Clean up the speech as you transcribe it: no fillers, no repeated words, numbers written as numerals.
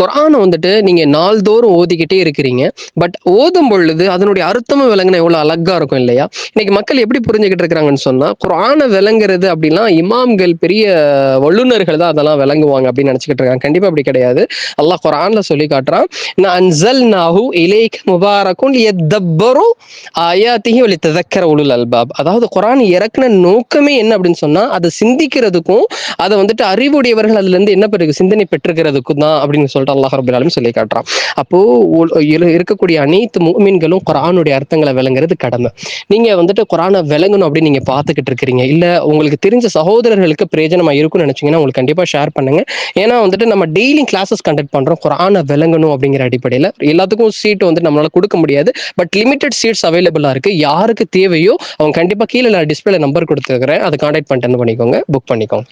குர்ஆனை வந்துட்டு நீங்க நாள்தோறும் ஓதிக்கிட்டே இருக்கிறீங்க. பட் ஓதும் பொழுது அதனுடைய அர்த்தமும் விளங்குனா எவ்வளவு அழகா இருக்கும் இல்லையா? இன்னைக்கு மக்கள் எப்படி புரிஞ்சுகிட்டு இருக்கிறாங்கன்னு சொன்னா, குர்ஆனை விளங்குறது அப்படின்னா இமாம்கள் பெரிய வல்லுனர்கள் தான் அதெல்லாம் விளங்குவாங்க அப்படின்னு நினைச்சுக்கிட்டு இருக்காங்க. கண்டிப்பா அப்படி கிடையாது. அல்லாஹ் குர்ஆன்ல சொல்லி காட்டுறான், "இன்னா அன்ஸல்நாஹு இலைக முபாரக்குன் லியத்தப்பரு ஆயாத்திஹி வலித்ததக்கர உலுல் அல்பாப்." அதாவது குர்ஆன் இறக்குன நோக்கமே என்ன அப்படின்னு சொன்னா, அதை சிந்திக்கிறதுக்கும், அதை வந்துட்டு அறிவுடையவர்கள் அதுல இருந்து என்ன பெரு சிந்தனை பெற்றுக்கிறதுக்கும் தான் அப்படின்னு சொல்லிட்டு அல்லாஹ் ரப்பல் ஆலமீன் சொல்லி காட்டுறான். அப்போ இருக்கக்கூடிய அனைத்து முஃமின்களும் குர்ஆனுடைய அர்த்தங்களை விளங்குறது கடமை. நீங்க வந்துட்டு குர்ஆனை விளங்கணும் அப்படின்னு நீங்க பார்த்துக்கிட்டு இருக்கிறீங்க. இல்ல உங்களுக்கு தெரிஞ்ச சகோதரர்களுக்கு பிரயோஜனமா இருக்கும்னு நினைச்சீங்கன்னா உங்களுக்கு கண்டிப்பா ஷேர் பண்ணுங்க. ஏன்னா வந்துட்டு நம்ம டெய்லி கிளாஸஸ் கண்டக்ட் பண்றோம் குர்ஆனை விளங்கணும் அப்படிங்கிற அடிப்படையில். எல்லாத்துக்கும் சீட் வந்து நம்மளால கொடுக்க முடியாது. பட் லிமிடெட் சீட்ஸ் அவைலபிளா இருக்கு. யாருக்கு தேவையோ அவங்க கண்டிப்பா கீழே நான் டிஸ்பிளே நம்பர் கொடுத்துருக்கிறேன். அதை கான்டாக்ட் பண்ணிட்டு பண்ணிக்கோங்க, புக் பண்ணிக்கோங்க.